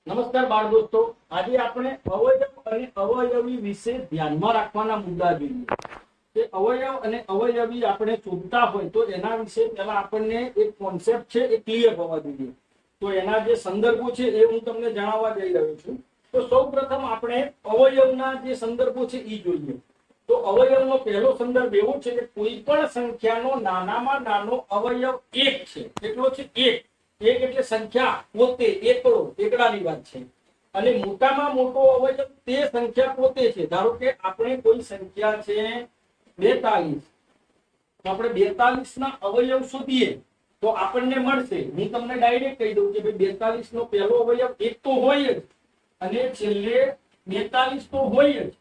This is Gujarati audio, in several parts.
નમસ્કાર બાળ દોસ્તો, આજે આપણે અવયવ અને અવયવી વિશે ધ્યાનમાં રાખવાના મુદ્દા જોઈએ. કે અવયવ અને અવયવી આપણે શોધતા હોય તો એના વિશે પહેલા આપણને એક કોન્સેપ્ટ છે એ ક્લિયર હોવા જોઈએ. તો એના જે સંદર્ભો છે એ હું તમને જણાવવા જઈ રહ્યો છું. તો સૌપ્રથમ આપણે અવયવના જે સંદર્ભો છે એ જોઈએ. તો અવયવનો પહેલો સંદર્ભ એવો છે કે કોઈ પણ સંખ્યાનો નાનામાં નાનો અવયવ એક છે. કેટલો છે? એક. એક એટલે સંખ્યા પોતે, એકડો, એકડાની વાત છે. અને મોટામાં મોટો અવયવ તે સંખ્યા પોતે છે. ધારો કે આપણે કોઈ સંખ્યા છે 42, તો આપણે 42 ના અવયવ શોધીએ તો આપણને મળશે, હું તમને ડાયરેક્ટ કહી દઉં કે ભાઈ 42 નો પહેલો અવયવ એક તો હોય જ, અને છેલ્લે 42 તો હોય જ.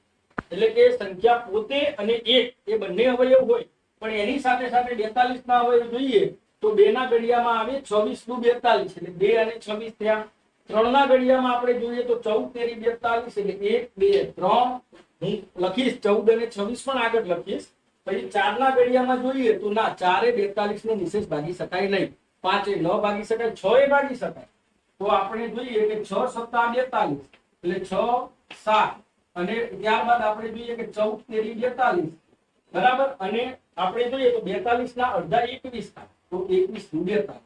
એટલે કે સંખ્યા પોતે અને એક એ બંને અવયવ હોય, પણ એની સાથે સાથે 42 ના અવયવ જોઈએ તો 2 ના ઘડિયામાં આવે 26 નું 42, એટલે 2 અને 26 થયા. 3 ના ઘડિયામાં આપણે જોઈએ તો 14 તેરી 42, એટલે 1 2 3. હું લખીશ 14 અને 26 પણ આગળ લખીશ. પછી 4 ના ઘડિયામાં જોઈએ તો ના, 4 એ 42 ને નિશેષ ભાગી શકાય નહીં, 5 એ ન ભાગી શકાય, 6 એ ભાગી શકાય. તો આપણે જોઈએ કે 6 સત્તા 42, એટલે 6 7. અને ત્યારબાદ આપણે જોઈએ કે 14 તેરી 42, બરાબર. અને આપણે જોઈએ તો 42 ના અડધા 21 થાય, તો 21 નું 42.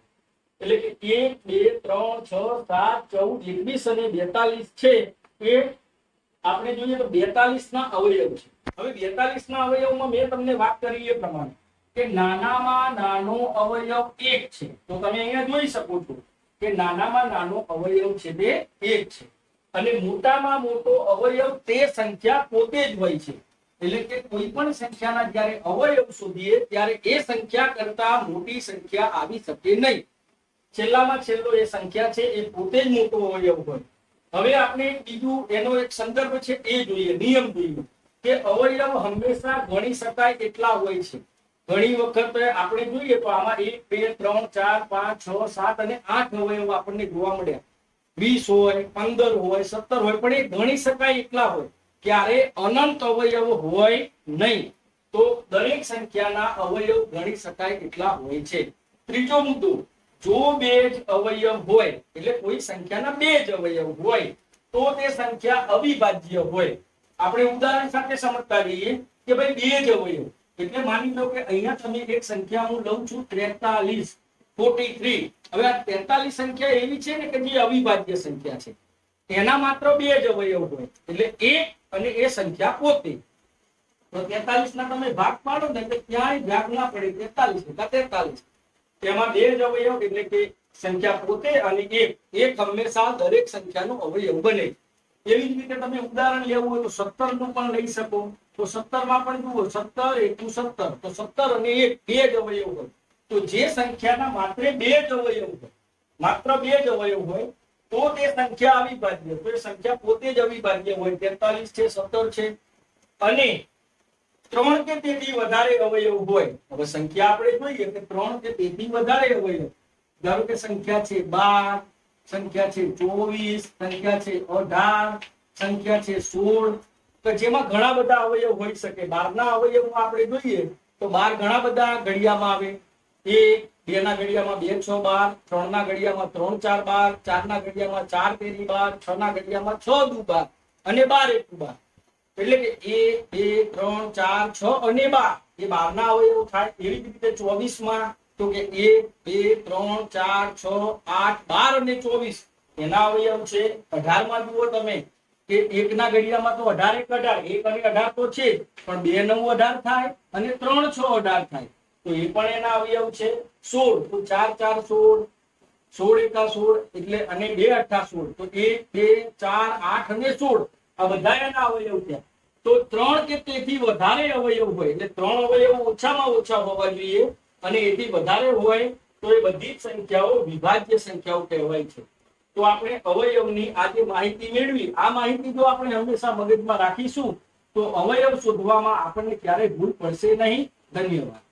એટલે કે 1 2 3 6 7 14 21 અને 42 છે એ આપણે જોઈએ તો 42 ના અવયવ છે. હવે 42 ના અવયવમાં મેં તમને વાત કરી એ પ્રમાણે કે નાનામાં નાનો અવયવ એક છે. તો તમે અહીંયા જોઈ શકો છો કે નાનામાં નાનો અવયવ છે તે એક છે, અને મોટામાં મોટો અવયવ તે સંખ્યા પોતે જ હોય છે. એટલે કે કોઈ પણ સંખ્યાના જ્યારે અવયવ શોધીએ ત્યારે એ સંખ્યા કરતા મોટી સંખ્યા આવી શકે નહીં. છેલ્લામાં છેલ્લો એ સંખ્યા છે એ પોતે જ મોટો અવયવ હોય. હવે આપણે બીજું એનો એક સંદર્ભ છે એ જોઈએ, નિયમ જોઈએ કે અવયવ હંમેશા ગણી શકાય એટલા હોય છે. ઘણી વખત આપણે જોઈએ તો આમાં 1 2 3 4 5 6 7 અને 8 અવયવ આપણને જોવા મળ્યા. 20 હોય, 15 હોય, 17 હોય, પણ એ ગણી શકાય એટલા હોય. ક્યારે અનંત અવયવ હોય નહીં. તો દરેક સંખ્યાના અવયવ ગણી શકાય એટલા હોય છે. ત્રીજો મુદ્દો, જો બે જ અવયવ હોય, એટલે કોઈ સંખ્યાના બે જ અવયવ હોય તો તે સંખ્યા અવિભાજ્ય હોય. આપણે ઉદાહરણ સાથે સમજતા જઈએ કે ભાઈ બે જ અવયવ, એટલે માની લો કે અહીંયા તમે એક સંખ્યા હું લઉં છું 43, 43. હવે આ 43 સંખ્યા એવી છે ને કે જે અવિભાજ્ય સંખ્યા છે. એના માત્ર બે જ અવયવ હોય, એટલે એક અને એ સંખ્યા પોતે. તો 43 ના તમે ભાગ પાડો ને એટલે ક્યાંય ભાગ ના પડે, 43 એટલે 43. તેમાં બે જ અવયવ એટલે કે સંખ્યા પોતે અને એક હંમેશા દરેક સંખ્યાનો અવયવ બને. એવી જ રીતે તમે ઉદાહરણ લેવું હોય તો 17 નું પણ લઈ શકો. તો 17 માં પણ જુઓ, 17 * 17, તો 17 અને 1 બે જ અવયવ હોય. તો જે સંખ્યાના માત્ર બે જ અવયવ હોય, માત્ર બે જ અવયવ હોય તો તે સંખ્યા અવિભાજ્ય. તો એ સંખ્યા પોતે જ અવિભાજ્ય હોય. 43 છે, 17 છે, અને 3 કે તેથી વધારે અવયવ હોય. હવે સંખ્યા આપણે જોઈએ કે 3 કે તેથી વધારે અવયવ, ધારો કે સંખ્યા છે 12, સંખ્યા છે 24, સંખ્યા છે 18, સંખ્યા છે 16, તો જેમાં ઘણા બધા અવયવ હોઈ શકે. 12 ના અવયવમાં આપણે જોઈએ તો 12 ઘણા બધા ઘડિયામાં આવે. 1 2 ના ઘડિયામાં 2 6 12, 3 ના ઘડિયામાં 3 4 12, 4 ના ઘડિયામાં 4 તેરી 12, 6 ના ઘડિયામાં 6 દુ 12, અને 12 એકુ 12. એટલે કે 1 2 3 4 6 અને 12 એ 12 ના અવયવ થાય. એવી જ રીતે 24 માં તો કે 1 2 3 4 6 8 12 અને 24 એના અવયવ છે. 18 માં જુઓ તમે કે 1 ના ઘડિયામાં તો 18 એક 18, 1 અને 18 તો છે, પણ 2 9 18 થાય અને 3 6 18 થાય, તો એ પણ એના અવયવ છે. 16 તો 4 4 16, 16 એકા 16, એટલે અને 2 અઠ્ઠા 16, તો 1 2 4 8 અને 16 આ બધા એના અવયવ થયા. તો 3 કે તેથી વધારે અવયવ હોય, એટલે 3 અવયવ ઓછામાં ઓછા હોવા જોઈએ, અને એથી વધારે હોય તો એ બધી જ સંખ્યાઓ વિભાજ્ય સંખ્યાઓ કહેવાય છે. તો આપણે અવયવની આ જે માહિતી મેળવી, આ માહિતી જો આપણે હંમેશા મગજમાં રાખીશું તો અવયવ શોધવામાં આપણને ક્યારેય ભૂલ પડશે નહીં. ધન્યવાદ.